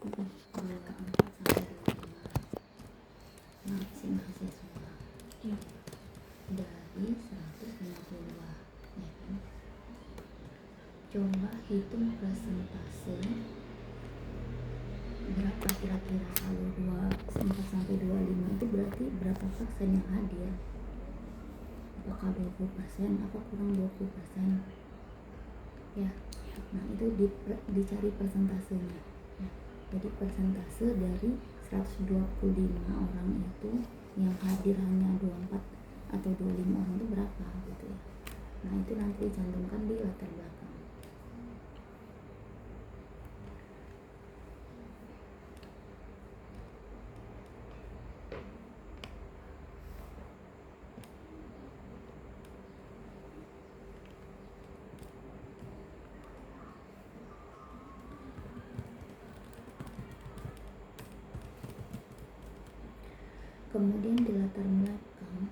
keempat sampai kelima. Nah, si mahasiswa Iya. dari 152, ya kan? Coba hitung persentase berapa kira-kira kalau 24 sampai 25 itu berarti berapa persen yang hadir? Apakah 20%? Apa kurang 20%? Ya. Nah, itu dicari persentasenya. Ya. Jadi persentase dari 125 orang itu yang hadir hanya 24 atau 25 orang itu berapa gitu ya. Nah, itu nanti dicantumkan di latar belakang. Kemudian di latar belakang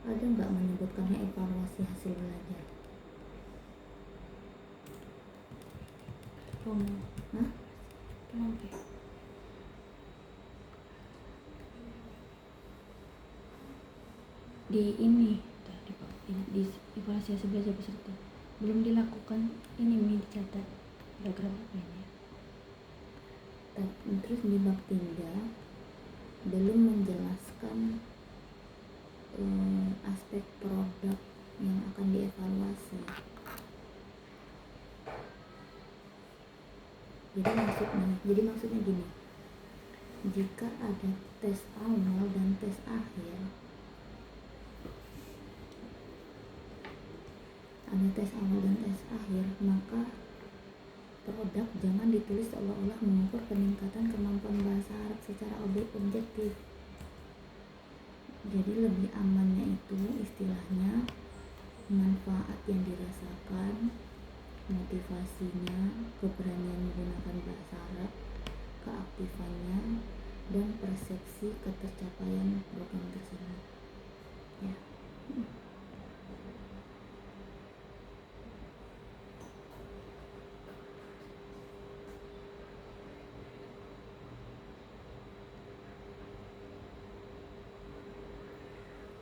ada nggak menyebutkannya evaluasi hasil belajar? Hah? Kenapa? Di ini tadi Pak, di evaluasi hasil belajar peserta belum dilakukan ini dicatat program ini. Terus di bab 3 belum menjelaskan aspek produk yang akan dievaluasi. Jadi maksudnya gini, jika ada tes awal dan tes akhir, maka produk jangan ditulis seolah-olah mengukur peningkatan kemampuan bahasa Arab secara objektif. Jadi lebih amannya itu istilahnya manfaat yang dirasakan, motivasinya, keberanian menggunakan bahasa Arab, keaktifannya, dan persepsi ketercapaian program tersebut. Ya.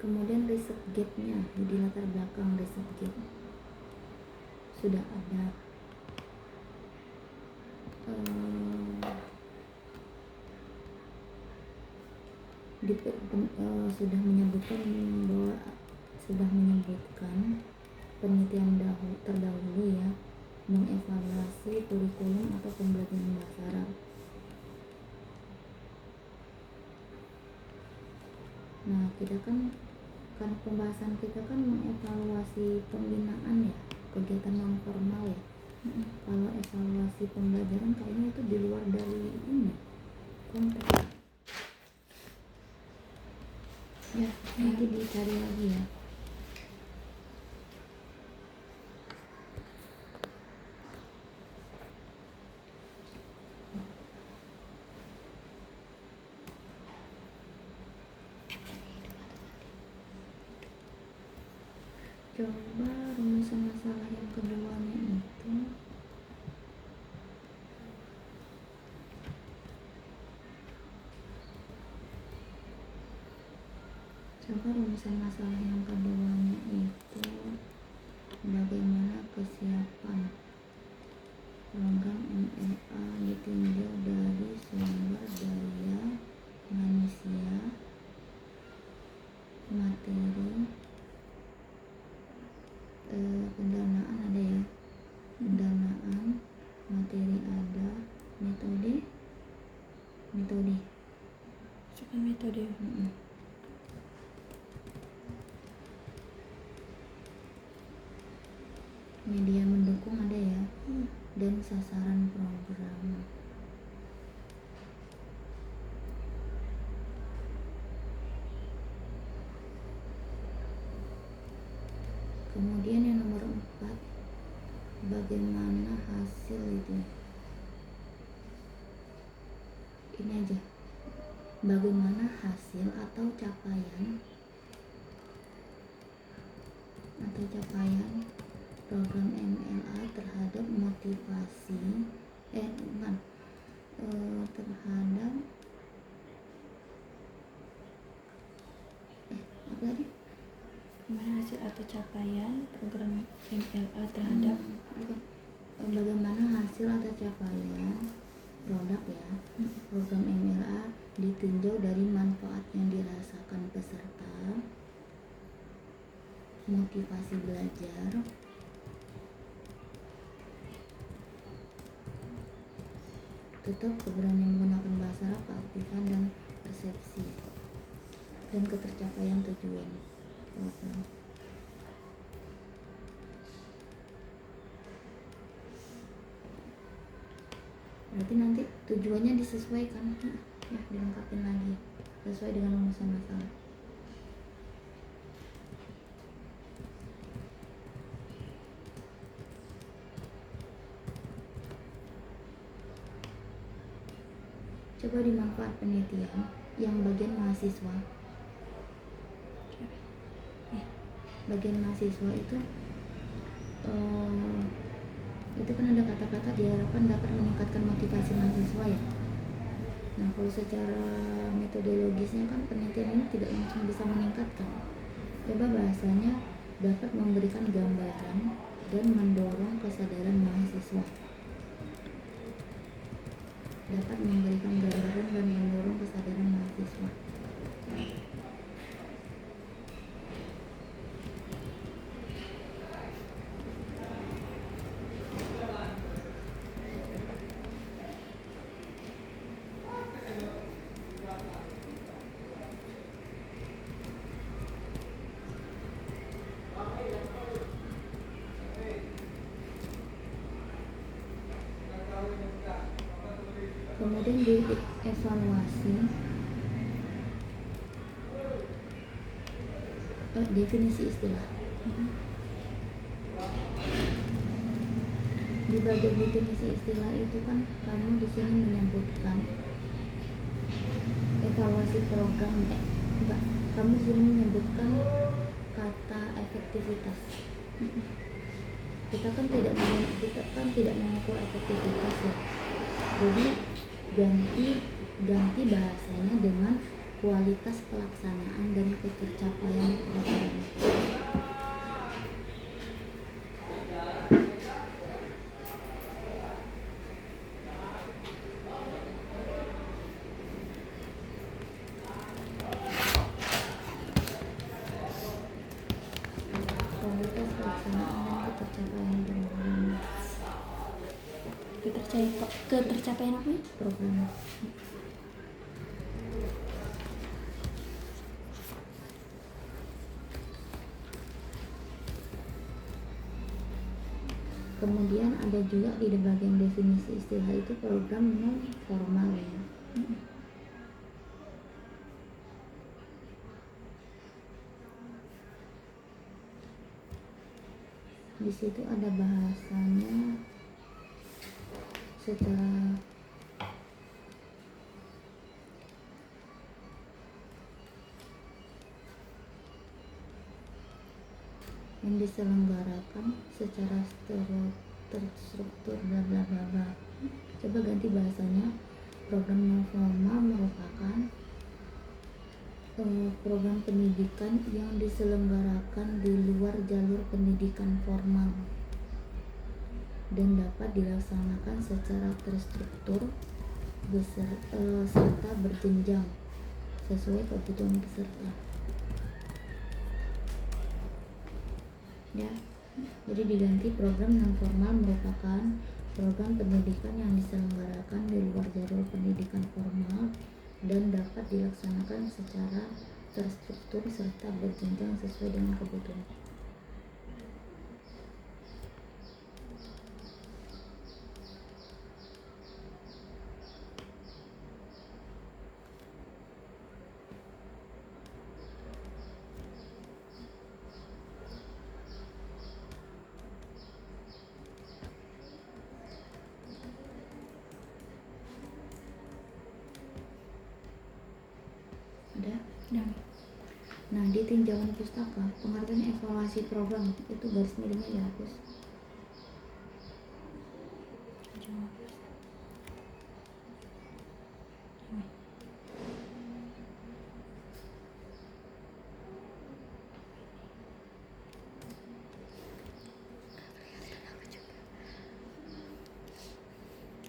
Kemudian riset gap-nya di latar belakang riset gap sudah ada sudah menyebutkan penelitian terdahulu ya, mengevaluasi kurikulum atau pembelajaran bahasa Arab. Nah, kita kan pembahasan kita kan mengevaluasi pembinaan ya, kegiatan non formal ya. Kalau evaluasi pembelajaran kayaknya itu di luar dari ini konteks. Ya, nanti dicari lagi ya. Coba rumusan masalah yang keduanya itu bagaimana kesiapan program MLA ditinjau dari sumber daya manusia, materi, pendanaan ada ya, pendanaan, materi ada, metode Suka metode. Media mendukung ada ya, dan sasaran program. Kemudian yang nomor 4, bagaimana hasil itu? Ini aja. Bagaimana hasil atau capaian program MLA terhadap motivasi MLA terhadap bagaimana hasil atau capaian produk ya program MLA ditinjau dari manfaat yang dirasakan peserta, motivasi belajar, tetap keberanian menggunakan bahasa, keaktifan dan persepsi, dan ketercapaian tujuan program. Berarti nanti tujuannya disesuaikan, ya dilengkapin lagi sesuai dengan rumusan masalah. Coba dimanfaat penelitian yang bagian mahasiswa. Bagian mahasiswa itu kan ada kata-kata diharapkan dapat meningkatkan motivasi mahasiswa ya. Nah kalau secara metodologisnya kan penelitian ini tidak langsung bisa meningkatkan. Coba bahasanya dapat memberikan gambaran dan mendorong kesadaran mahasiswa. Dapat memberikan gambaran dan mendorong kesadaran mahasiswa. Kemudian dievaluasi definisi istilah. Di bagian definisi istilah itu kan kamu di sini menyebutkan evaluasi program kamu di sini menyebutkan kata efektivitas. Kita kan tidak mengukur efektivitas ya. Jadi ganti bahasanya dengan kualitas pelaksanaan dan ketercapaian program. Kualitas pelaksanaan dan ketercapaian program. Ketercapaian apa? Program. Kemudian ada juga di bagian definisi istilah itu program non formal ya. Di situ ada bahasanya secara yang diselenggarakan secara terstruktur bla bla bla bla. Coba ganti bahasanya, program non formal merupakan program pendidikan yang diselenggarakan di luar jalur pendidikan formal dan dapat dilaksanakan secara terstruktur serta berjenjang sesuai kebutuhan peserta. Ya, jadi diganti program non formal merupakan program pendidikan yang diselenggarakan di luar jalur pendidikan formal dan dapat dilaksanakan secara terstruktur serta berjenjang sesuai dengan kebutuhan. Ada? Nah, di tinjauan pustaka, pengertian evaluasi program itu garis miringnya dihapus.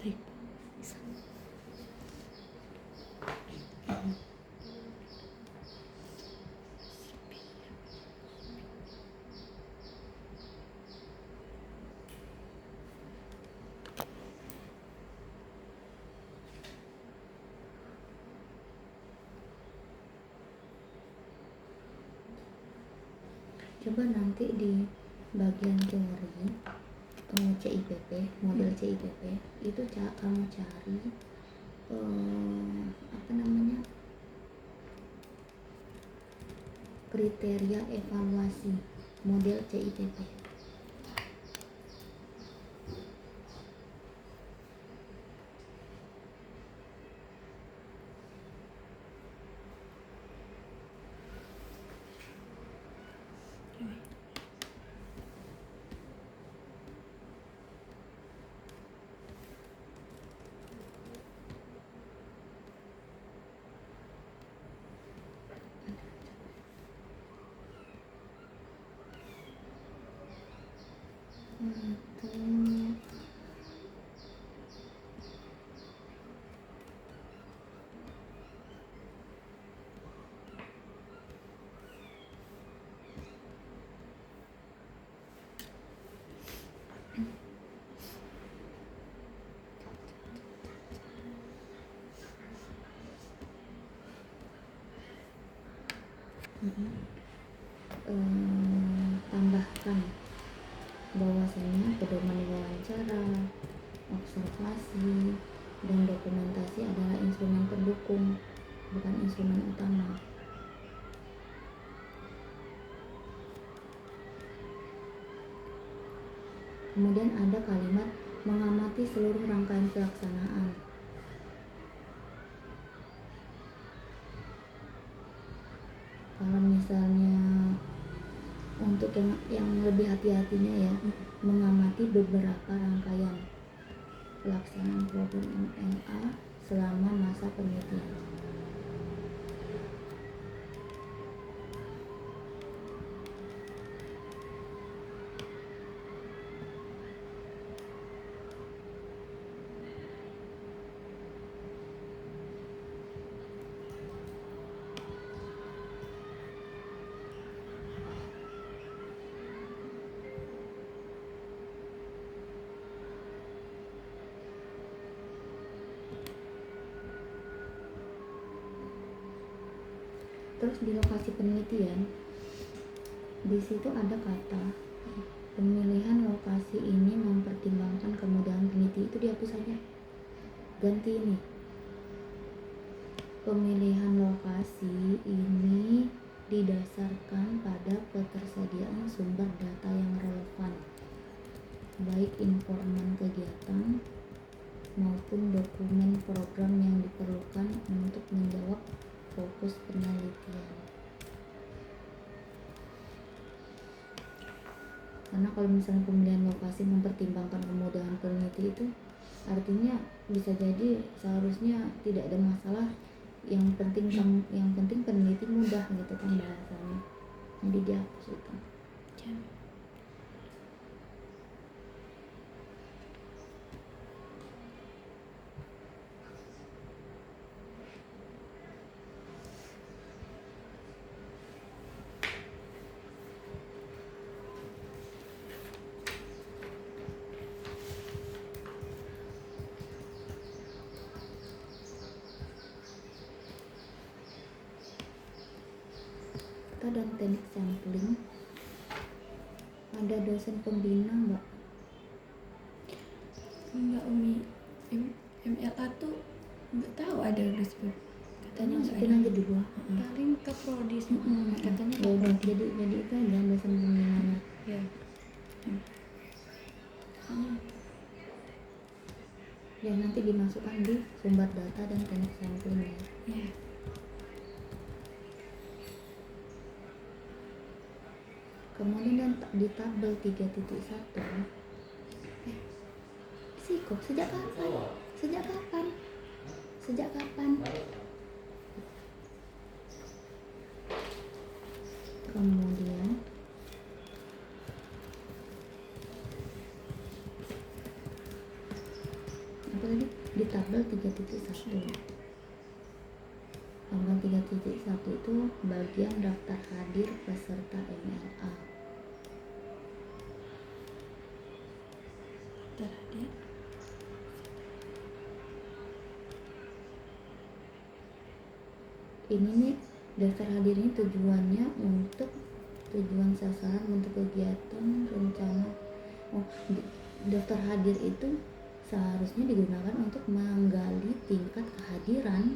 Baik. Coba nanti di bagian teori CIPP, model CIPP itu kamu cari apa namanya, kriteria evaluasi model CIPP. Untuk tambahkan bahwasanya pedoman wawancara, observasi, dan dokumentasi adalah instrumen pendukung, bukan instrumen utama. Kemudian ada kalimat mengamati seluruh rangkaian pelaksanaan. Kalau misalnya untuk yang lebih hati-hatinya ya, mengamati beberapa rangkaian pelaksanaan program MA selama masa penelitian. Terus di lokasi penelitian, di situ ada kata pemilihan lokasi ini mempertimbangkan kemudahan peneliti, itu dihapus saja. Ganti ini, pemilihan lokasi ini didasarkan pada ketersediaan sumber data yang relevan, baik informan kegiatan maupun dokumen program yang diperlukan untuk menjawab fokus penelitian. Karena kalau misalnya pemilihan lokasi mempertimbangkan kemudahan peneliti, itu artinya bisa jadi seharusnya tidak ada masalah, yang penting peneliti mudah gitu kan bahasanya. Jadi dihapus itu. Dan teknik sampling, ada dosen pembina nggak? Enggak Umi, MLA tuh nggak tahu ada dosen. Katanya nggak masukin ada. aja dulu. Paling ke prodi sih. Katanya Ya udah, jadi itu aja dosen pembinanya. ya. Ya nanti dimasukkan di sumber data dan teknik sampling ya. Ya. Kemudian di tabel 3.1, kok sejak kapan? Kemudian apa tadi? Di tabel 3.1. Tabel 3.1 itu bagian daftar hadir peserta MLA. Terhadir. Ini nih daftar hadir ini tujuannya untuk tujuan sasaran untuk kegiatan rencana. Daftar hadir itu seharusnya digunakan untuk menggali tingkat kehadiran,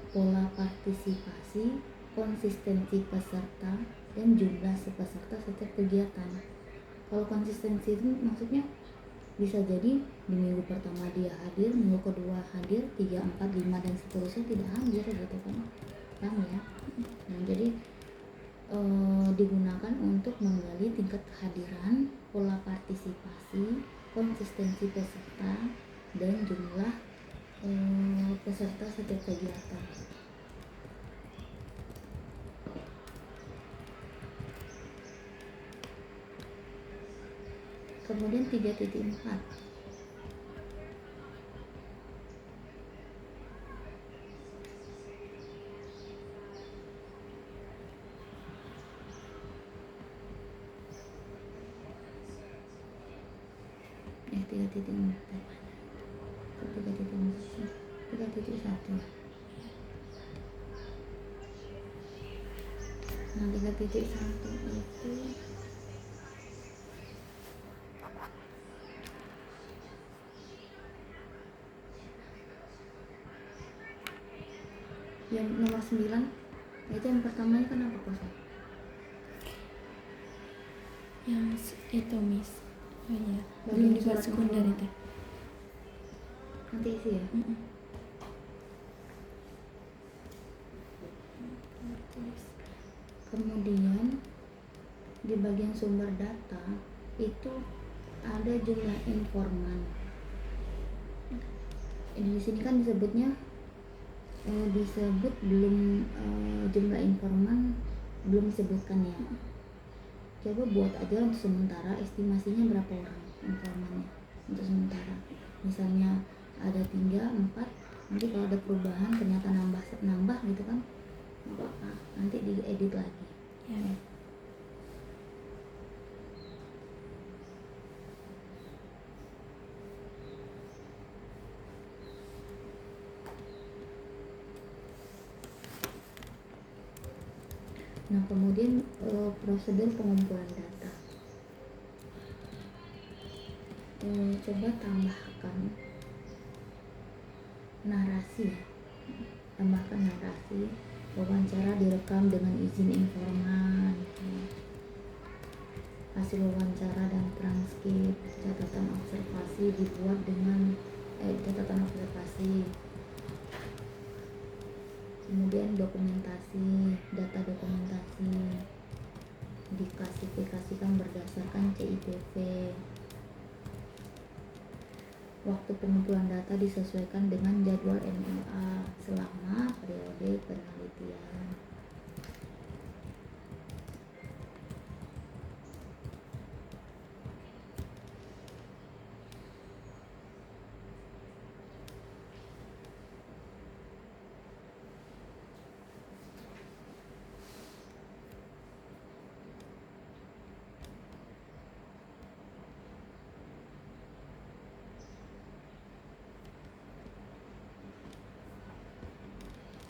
pola partisipasi, konsistensi peserta, dan jumlah peserta setiap kegiatan. Kalau konsistensi itu maksudnya bisa jadi di minggu pertama dia hadir, minggu kedua hadir, 3, 4, 5 dan seterusnya tidak hadir gitu kan. Paham ya? Nah, jadi digunakan untuk menggali tingkat kehadiran, pola partisipasi, konsistensi peserta, dan jumlah peserta setiap kegiatan. Kemudian 3.4. Eh, 3.4. 3.1. Nah, 3.1 itu yang nomor 9 itu yang pertamanya kan apa kosong? Yang itu Miss. Oh iya, Bagian belum dibuat surat sekunder informasi. itu. Nanti isi ya. Kemudian di bagian sumber data itu ada jumlah informan. Di sini kan disebutnya disebut belum jumlah informan belum disebutkan ya. Coba buat aja untuk sementara estimasinya berapa orang informannya untuk sementara. Misalnya ada 3, 4, nanti kalau ada perubahan ternyata nambah gitu kan, nggak apa-apa, nanti diedit lagi. Ya. Nah, kemudian prosedur pengumpulan data. Coba tambahkan narasi, wawancara direkam dengan izin informan, hasil wawancara dan transkrip, catatan observasi dibuat dengan catatan observasi, kemudian dokumentasi, data dokumentasi diklasifikasikan berdasarkan CIPV. Waktu pengumpulan data disesuaikan dengan jadwal MLA selama periode penelitian.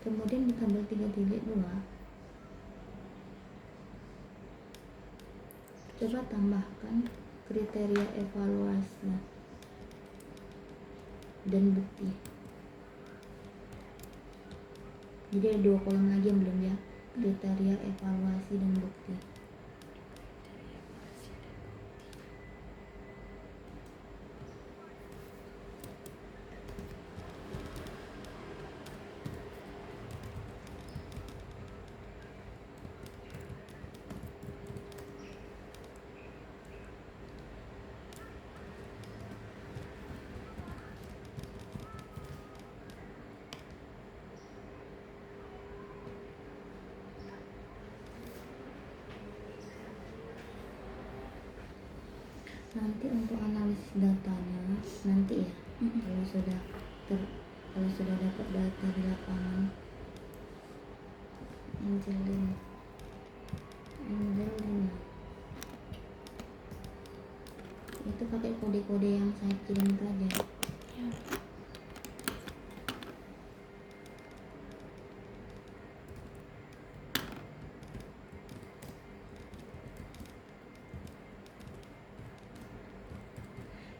Kemudian di tabel 3.2 coba tambahkan kriteria evaluasi dan bukti. Jadi ada 2 kolom lagi yang belum ya, kriteria evaluasi dan bukti. Nanti untuk analisis datanya nanti ya. Mm-mm. Kalau sudah dapat data di lapangan. Angelina. Itu pakai kode-kode yang saya kirim tadi. Ya.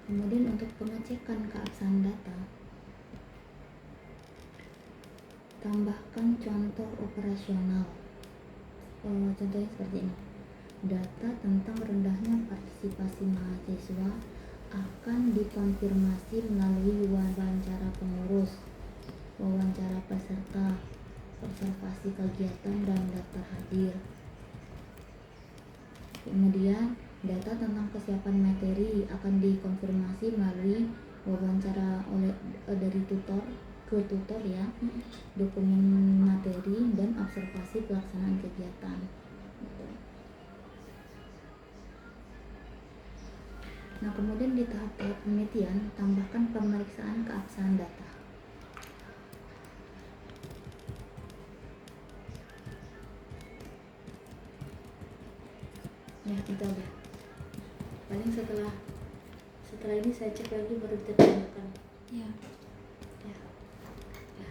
Kemudian untuk pengecekan keabsahan data, tambahkan contoh operasional. Contohnya seperti ini. Data tentang rendahnya partisipasi mahasiswa akan dikonfirmasi melalui wawancara pengurus, wawancara peserta, observasi kegiatan, dan daftar hadir. Kemudian data tentang kesiapan materi akan dikonfirmasi melalui wawancara dari tutor ke tutor ya, dokumen materi dan observasi pelaksanaan kegiatan. Nah, kemudian di tahap-tahap penelitian tambahkan pemeriksaan keabsahan data. Ya, itu aja. Paling setelah ini saya cek lagi baru kita tanyakan. Ya. Ya. Ya.